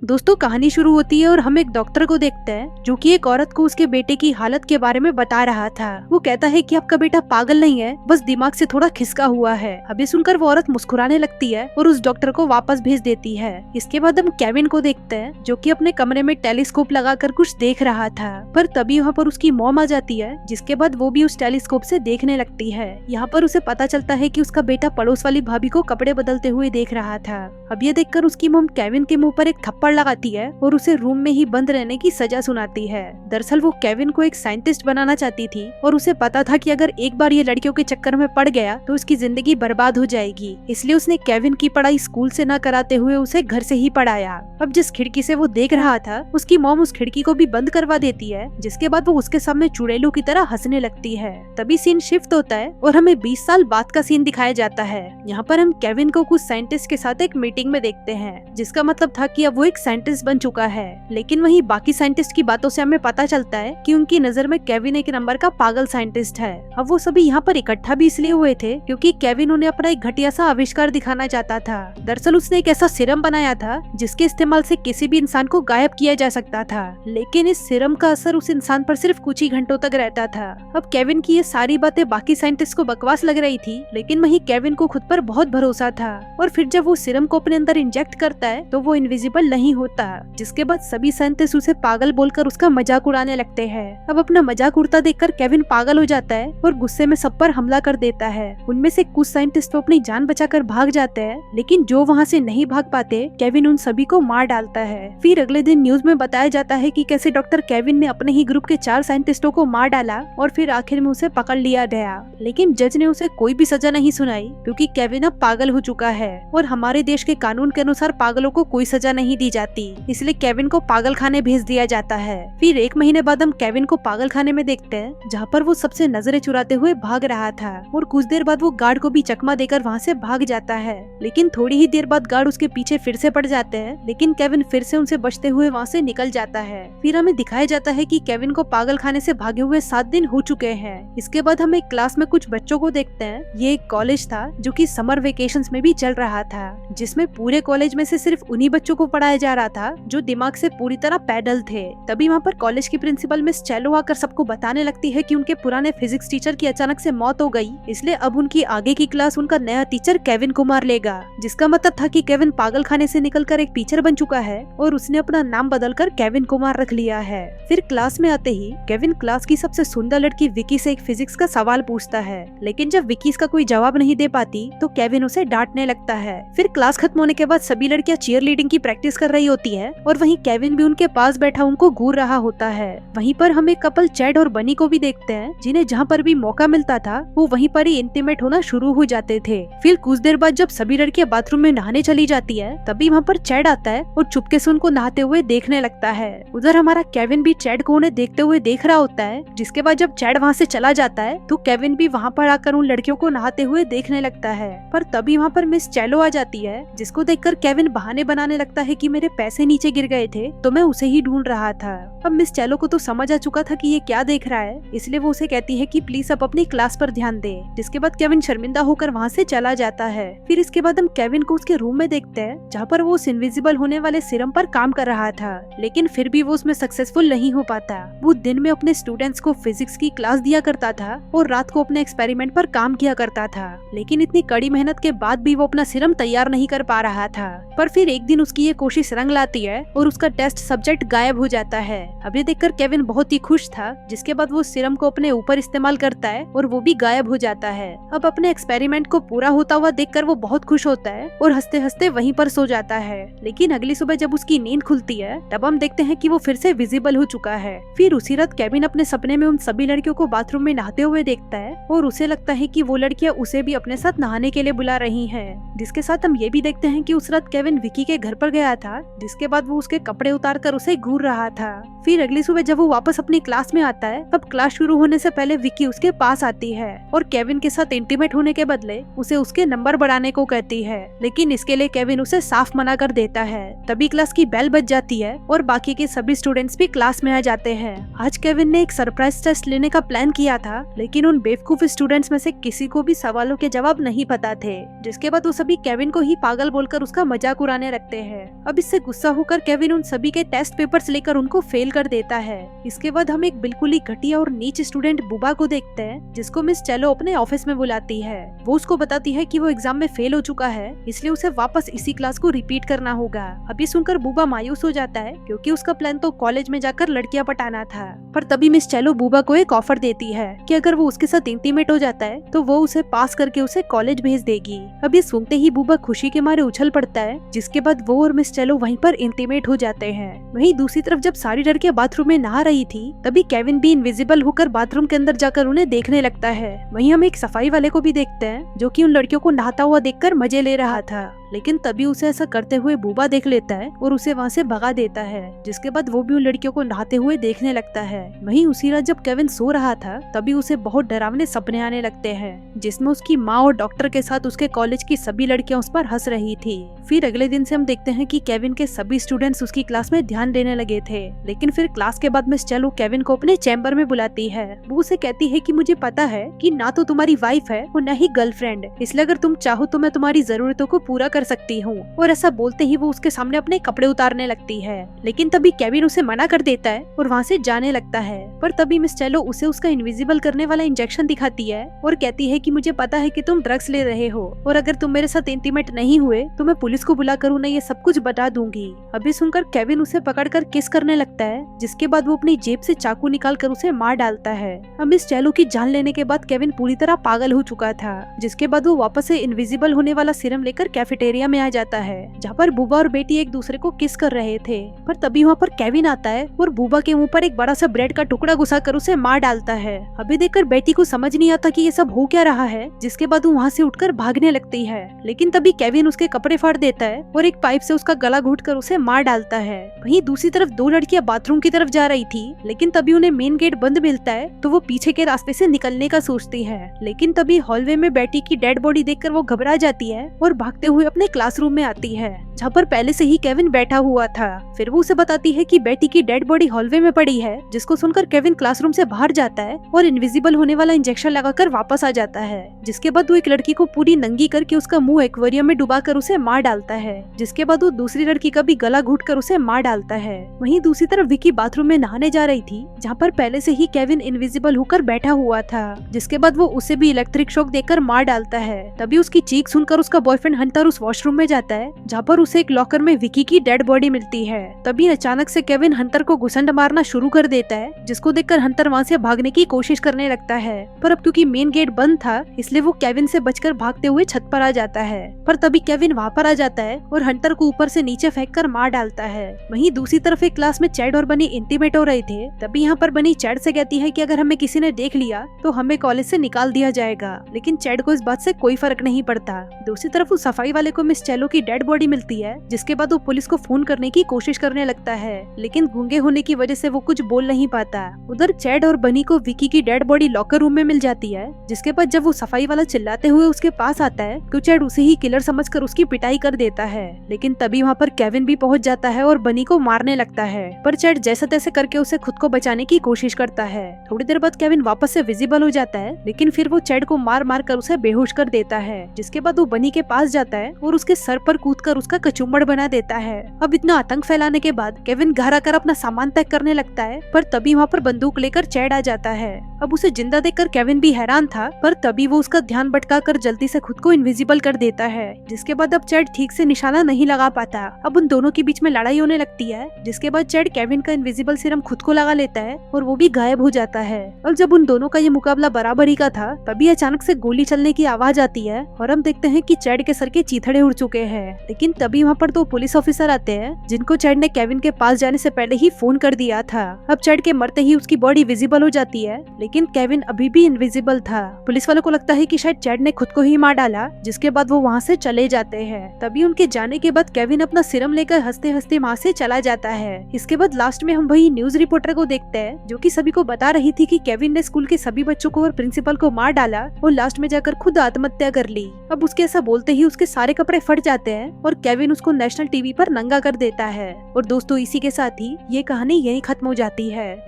दोस्तों कहानी शुरू होती है और हम एक डॉक्टर को देखते हैं जो कि एक औरत को उसके बेटे की हालत के बारे में बता रहा था। वो कहता है कि आपका बेटा पागल नहीं है, बस दिमाग से थोड़ा खिसका हुआ है। अभी सुनकर वो औरत मुस्कुराने लगती है और उस डॉक्टर को वापस भेज देती है। इसके बाद हम केविन को देखते हैं जो कि अपने कमरे में टेलीस्कोप लगाकर कुछ देख रहा था, पर तभी वहाँ पर उसकी मॉम आ जाती है, जिसके बाद वो भी उस टेलीस्कोप से देखने लगती है। यहाँ पर उसे पता चलता है कि उसका बेटा पड़ोस वाली भाभी को कपड़े बदलते हुए देख रहा था। अब ये देखकर उसकी मॉम केविन के मुंह पर एक थप्पड़ लगाती है और उसे रूम में ही बंद रहने की सजा सुनाती है। दरअसल वो केविन को एक साइंटिस्ट बनाना चाहती थी और उसे पता था कि अगर एक बार ये लड़कियों के चक्कर में पड़ गया तो उसकी जिंदगी बर्बाद हो जाएगी, इसलिए उसने केविन की पढ़ाई स्कूल से न कराते हुए उसे घर से ही पढ़ाया। अब जिस खिड़की से वो देख रहा था उसकी मॉम उस खिड़की को भी बंद करवा देती है, जिसके बाद वो उसके सामने चुड़ैलों की तरह हंसने लगती है। तभी सीन शिफ्ट होता है और हमें 20 साल बाद का सीन दिखाया जाता है। यहाँ पर हम केविन को कुछ साइंटिस्ट के साथ एक मीटिंग में देखते हैं, जिसका मतलब था कि अब वो एक साइंटिस्ट बन चुका है। लेकिन वहीं बाकी साइंटिस्ट की बातों से हमें पता चलता है कि उनकी नजर में केविन एक नंबर का पागल साइंटिस्ट है। अब वो सभी यहाँ पर इकट्ठा भी इसलिए हुए थे क्योंकि केविन उन्हें अपना एक घटिया सा आविष्कार दिखाना चाहता था। दरअसल उसने एक ऐसा सीरम बनाया था जिसके इस्तेमाल से किसी भी इंसान को गायब किया जा सकता था, लेकिन इस सीरम का असर उस इंसान पर सिर्फ कुछ ही घंटों तक रहता था। अब केविन की ये सारी बातें बाकी साइंटिस्ट को बकवास लग रही थी, लेकिन वहीं केविन को खुद पर बहुत भरोसा था। और फिर जब वो सीरम को अपने अंदर इंजेक्ट करता है तो वो इनविजिबल नहीं होता, जिसके बाद सभी साइंटिस्ट उसे पागल बोलकर उसका मजाक उड़ाने लगते हैं। अब अपना मजाक उड़ता देखकर केविन पागल हो जाता है और गुस्से में सब पर हमला कर देता है। उनमें से कुछ साइंटिस्ट तो अपनी जान बचाकर भाग जाते हैं, लेकिन जो वहाँ से नहीं भाग पाते केविन उन सभी को मार डालता है। फिर अगले दिन न्यूज में बताया जाता है कि कैसे डॉक्टर केविन ने अपने ही ग्रुप के 4 साइंटिस्टों को मार डाला और फिर आखिर में उसे पकड़ लिया गया। लेकिन जज ने उसे कोई भी सजा नहीं सुनाई क्योंकि केविन अब पागल हो चुका है और हमारे देश के कानून के अनुसार पागलों को कोई सजा नहीं दी जाती, इसलिए केविन को पागल खाने भेज दिया जाता है। फिर 1 महीने बाद हम केविन को पागल खाने में देखते हैं, जहाँ पर वो सबसे नजरें चुराते हुए भाग रहा था और कुछ देर बाद वो गार्ड को भी चकमा देकर वहाँ से भाग जाता है। लेकिन थोड़ी ही देर बाद गार्ड उसके पीछे फिर से पड़ जाते हैं, लेकिन केविन फिर से उनसे बचते हुए वहाँ से निकल जाता है। फिर हमें दिखाया जाता है कि केविन को पागल खाने से भागे हुए 7 दिन हो चुके हैं। इसके बाद हम एक क्लास में कुछ बच्चों को देखते हैं। ये एक कॉलेज था जो कि समर वेकेशंस में भी चल रहा था, जिसमें पूरे कॉलेज में से सिर्फ उन्हीं बच्चों को पढ़ाया जा रहा था जो दिमाग से पूरी तरह पैदल थे। तभी वहाँ पर कॉलेज की प्रिंसिपल मिस चैलो आकर सबको बताने लगती है कि उनके पुराने फिजिक्स टीचर की अचानक से मौत हो गई, इसलिए अब उनकी आगे की क्लास उनका नया टीचर केविन कुमार लेगा। जिसका मतलब था कि केविन पागल खाने से निकलकर एक टीचर बन चुका है और उसने अपना नाम बदलकर केविन कुमार रख लिया है। फिर क्लास में आते ही केविन क्लास की सबसे सुंदर लड़की विकी से एक फिजिक्स का सवाल पूछता है, लेकिन जब विकी इसका कोई जवाब नहीं दे पाती तो केविन उसे डांटने लगता है। फिर क्लास खत्म होने के बाद सभी लड़कियां चीयर लीडिंग की प्रैक्टिस कर रही होती है और वहीं केविन भी उनके पास बैठा उनको घूर रहा होता है। वहीं पर हम एक कपल चैड और बनी को भी देखते हैं, जिन्हें जहाँ पर भी मौका मिलता था वो वहीं पर ही इंटीमेट होना शुरू हो जाते थे। फिर कुछ देर बाद जब सभी लड़कियां बाथरूम में नहाने चली जाती है तभी वहाँ पर चैड आता है और चुपके से उनको नहाते हुए देखने लगता है। उधर हमारा केविन भी चैड को उन्हें देखते हुए देख रहा होता है, जिसके बाद जब चैड वहाँ से चला जाता है तो केविन भी वहाँ पर आकर उन लड़कियों को नहाते हुए देखने लगता है। पर तभी वहाँ पर मिस चैलो आ जाती है, जिसको देखकर केविन बहाने बनाने लगता है कि मेरे पैसे नीचे गिर गए थे तो मैं उसे ही ढूंढ रहा था। अब मिस चैलो को तो समझ आ चुका था कि ये क्या देख रहा है, इसलिए वो उसे कहती है कि प्लीज अब अपनी क्लास पर ध्यान दे। जिसके बाद केविन शर्मिंदा होकर वहाँ से चला जाता है। फिर इसके बाद हम केविन को उसके रूम में देखते हैं, जहाँ पर वो उस इनविजिबल होने वाले सीरम पर काम कर रहा था, लेकिन फिर भी वो उसमें सक्सेसफुल नहीं हो पाता। वो दिन में अपने स्टूडेंट्स को फिजिक्स की क्लास दिया करता था और रात को अपने एक्सपेरिमेंट पर काम किया करता था, लेकिन इतनी कड़ी मेहनत के बाद भी वो अपना सीरम तैयार नहीं कर पा रहा था। पर फिर एक दिन उसकी ये कोशिश रंग लाती है और उसका टेस्ट सब्जेक्ट गायब हो जाता है। अब ये देखकर केविन बहुत ही खुश था, जिसके बाद वो सीरम को अपने ऊपर इस्तेमाल करता है और वो भी गायब हो जाता है। अब अपने एक्सपेरिमेंट को पूरा होता हुआ देखकर वो बहुत खुश होता है और हंसते हंसते वहीं पर सो जाता है। लेकिन अगली सुबह जब उसकी नींद खुलती है तब हम देखते हैं कि वो फिर से विजिबल हो चुका है। फिर उसी रात केविन अपने सपने में उन सभी लड़कियों को बाथरूम में नहाते हुए देखता है और उसे लगता है कि वो लड़कियां उसे भी अपने साथ नहाने के लिए बुला रही हैं। जिसके साथ हम ये भी देखते हैं कि उस रात केविन विकी के घर पर गया था, जिसके बाद वो उसके कपड़े उतार कर उसे घूर रहा था। फिर अगली सुबह जब वो वापस अपनी क्लास में आता है तब क्लास शुरू होने से पहले विकी उसके पास आती है और केविन के साथ इंटीमेट होने के बदले उसे उसके नंबर बढ़ाने को कहती है, लेकिन इसके लिए केविन उसे साफ मना कर देता है। तभी क्लास की बेल बज जाती है और बाकी के सभी स्टूडेंट्स भी क्लास में आ जाते हैं। आज केविन ने एक सरप्राइज टेस्ट लेने का प्लान किया था, लेकिन उन बेवकूफ स्टूडेंट्स में से किसी को भी सवालों के जवाब नहीं पता थे, जिसके बाद वो सभी केविन को ही पागल बोलकर उसका मजाक उड़ाने लगते हैं। अब इससे से गुस्सा होकर केविन उन सभी के टेस्ट पेपर्स लेकर उनको फेल कर देता है। इसके बाद हम एक बिल्कुल ही घटिया और नीच स्टूडेंट बुबा को देखते हैं, जिसको मिस चेलो अपने ऑफिस में बुलाती है। वो उसको बताती है कि वो एग्जाम में फेल हो चुका है, इसलिए उसे वापस इसी क्लास को रिपीट करना होगा। अब ये सुनकर बुबा मायूस हो जाता है, क्योंकि उसका प्लान तो कॉलेज में जाकर लड़कियां पटाना था। पर तभी मिस चेलो बुबा को एक ऑफर देती है कि अगर वो उसके साथ इंटीमेट हो जाता है तो वो उसे पास करके उसे कॉलेज भेज देगी। अब ये सुनते ही बुबा खुशी के मारे उछल पड़ता है, जिसके बाद वो और मिस चेलो वहीं पर इंटीमेट हो जाते हैं। वहीं दूसरी तरफ जब सारी लड़कियां बाथरूम में नहा रही थी, तभी केविन भी इनविजिबल होकर बाथरूम के अंदर जाकर उन्हें देखने लगता है। वहीं हम एक सफाई वाले को भी देखते हैं, जो कि उन लड़कियों को नहाता हुआ देखकर मजे ले रहा था। लेकिन तभी उसे ऐसा करते हुए बुबा देख लेता है और उसे वहाँ से भगा देता है, जिसके बाद वो भी उन लड़कियों को नहाते हुए देखने लगता है। वहीं उसी रात जब केविन सो रहा था, तभी उसे बहुत डरावने सपने आने लगते हैं, जिसमें उसकी माँ और डॉक्टर के साथ उसके कॉलेज की सभी लड़कियां उस पर हंस रही थी। फिर अगले दिन से हम देखते हैं कि केविन के सभी स्टूडेंट्स उसकी क्लास में ध्यान देने लगे थे। लेकिन फिर क्लास के बाद मिस चेलो केविन को अपने चैम्बर में बुलाती है। वो उसे कहती है कि मुझे पता है कि ना तो तुम्हारी वाइफ है और न ही गर्लफ्रेंड, इसलिए अगर तुम चाहो तो मैं तुम्हारी जरूरतों को पूरा कर सकती हूँ। और ऐसा बोलते ही वो उसके सामने अपने कपड़े उतारने लगती है, लेकिन तभी केविन उसे मना कर देता है और वहाँ से जाने लगता है। पर तभी मिस चेलो उसे उसका इनविजिबल करने वाला इंजेक्शन दिखाती है और कहती है कि मुझे पता है कि तुम ड्रग्स ले रहे हो, और अगर तुम मेरे साथ इंटीमेट नहीं हुए तो मैं पुलिस को बुलाकर उन्हें ये सब कुछ बता दूंगी। अभी सुनकर केविन उसे पकड़कर किस करने लगता है, जिसके बाद वो अपनी जेब से चाकू निकाल कर उसे मार डालता है। अब मिस चेलो की जान लेने के बाद केविन पूरी तरह पागल हो चुका था, जिसके बाद वो वापस से इनविजिबल होने वाला सीरम लेकर कैफेटेरिया में आ जाता है, जहाँ पर बुबा और बेटी एक दूसरे को किस कर रहे थे। पर तभी वहाँ पर केविन आता है और बुबा के मुंह पर एक बड़ा सा ब्रेड का टुकड़ा घुसा कर उसे मार डालता है। अभी देखकर बेटी को समझ नहीं आता कि ये सब हो क्या रहा है, जिसके बाद वो वहाँ से उठकर भागने लगती है। लेकिन तभी केविन उसके कपड़े फाड़ देता है और एक पाइप से उसका गला घोंटकर उसे मार डालता है। वहीं दूसरी तरफ दो लड़कियां बाथरूम की तरफ जा रही थी, लेकिन तभी उन्हें मेन गेट बंद मिलता है, तो वो पीछे के रास्ते से निकलने का सोचती है। लेकिन तभी हॉलवे में बेटी की डेड बॉडी देखकर वो घबरा जाती है और भागते हुए अपने क्लासरूम में आती है, जहाँ पर पहले से ही केविन बैठा हुआ था। फिर वो उसे बताती है कि बेटी की डेड बॉडी हॉलवे में पड़ी है, जिसको सुनकर केविन क्लासरूम से बाहर जाता है और इनविजिबल होने वाला इंजेक्शन लगाकर वापस आ जाता है। जिसके बाद वो एक लड़की को पूरी नंगी करके उसका मुंह एक्वेरियम में डुबाकर उसे मार डालता है, जिसके बाद वो दूसरी लड़की का भी गला घोंटकर उसे मार डालता है। वहीं दूसरी तरफ विकी बाथरूम में नहाने जा रही थी, जहाँ पर पहले से ही केविन इनविजिबल होकर बैठा हुआ था, जिसके बाद वो उसे भी इलेक्ट्रिक शॉक देकर मार डालता है। तभी उसकी चीख सुनकर उसका बॉयफ्रेंड हंटर उस वॉशरूम में जाता है, जहाँ पर उसे एक लॉकर में विकी की डेड बॉडी मिलती है। तभी अचानक से केविन हंटर को घुसंड मारना शुरू कर देता है, जिसको देखकर हंटर वहाँ से भागने की कोशिश करने लगता है। पर अब क्योंकि मेन गेट बंद था, इसलिए वो केविन से बचकर भागते हुए छत पर आ जाता है। पर तभी केविन वहाँ पर आ जाता है और हंटर को ऊपर से नीचे फेंककर मार डालता है। वहीं दूसरी तरफ एक क्लास में चैड और बनी इंटीमेट हो रहे थे। तभी यहाँ पर बनी चैड से कहती है कि अगर हमें किसी ने देख लिया तो हमें कॉलेज से निकाल दिया जाएगा, लेकिन चैड को इस बात से कोई फर्क नहीं पड़ता। दूसरी तरफ उस सफाई वाले को मिस चेलो की डेड बॉडी मिलती है, जिसके बाद वो पुलिस को फोन करने की कोशिश करने लगता है, लेकिन गूंगे होने की वजह से वो कुछ बोल नहीं पाता। उधर चैड और बनी को विकी की डेड बॉडी लॉकर रूम में मिल जाती है, जिसके बाद जब वो सफाई वाला चिल्लाते हुए उसके पास आता है तो चैड उसे ही किलर समझकर उसकी पिटाई कर देता है। लेकिन तभी वहाँ पर केविन भी पहुंच जाता है और बनी को मारने लगता है, पर चैड जैसे तैसे करके उसे खुद को बचाने की कोशिश करता है। थोड़ी देर बाद केविन वापस से विजिबल हो जाता है, लेकिन फिर वो चैड को मार मार कर उसे बेहोश कर देता है, जिसके बाद वो बनी के पास जाता है और उसके सर पर कूदकर उसका कचुम्बड़ बना देता है। अब इतना आतंक फैलाने के बाद केविन घर आकर अपना सामान पैक करने लगता है, पर तभी वहाँ पर बंदूक लेकर चैड आ जाता है। अब उसे जिंदा देखकर केविन भी हैरान था, पर तभी वो उसका ध्यान भटकाकर जल्दी से खुद को इनविजिबल कर देता है, जिसके बाद अब चैड ठीक से निशाना नहीं लगा पाता। अब उन दोनों के बीच में लड़ाई होने लगती है, जिसके बाद चैड केविन का इनविजिबल सीरम खुद को लगा लेता है और वो भी गायब हो जाता है। और जब उन दोनों का ये मुकाबला बराबरी का था, तभी अचानक से गोली चलने की आवाज आती है और हम देखते हैं कि चैड के सर के चीथड़े उड़ चुके हैं। लेकिन तभी वहाँ पर 2 पुलिस ऑफिसर आते हैं, जिनको चैड ने केविन के पास जाने से पहले ही फोन कर दिया था। अब चैड के मरते ही उसकी बॉडी विजिबल हो जाती है, लेकिन केविन अभी भी इनविजिबल था। पुलिस वालों को लगता है कि शायद चैड ने खुद को ही मार डाला, जिसके बाद वो वहाँ से चले जाते हैं। तभी उनके जाने के बाद केविन अपना सीरम लेकर हंसते हंसते वहाँ से चला जाता है। इसके बाद लास्ट में हम वही न्यूज रिपोर्टर को देखते हैं, जो कि सभी को बता रही थी कि केविन ने स्कूल के सभी बच्चों को और प्रिंसिपल को मार डाला और लास्ट में जाकर खुद आत्महत्या कर ली। अब उसके ऐसा बोलते ही उसके सारे कपड़े फट जाते हैं और केविन उसको नेशनल टीवी पर नंगा कर देता है। और दोस्तों, इसी के साथ ही ये कहानी यहीं खत्म हो जाती है।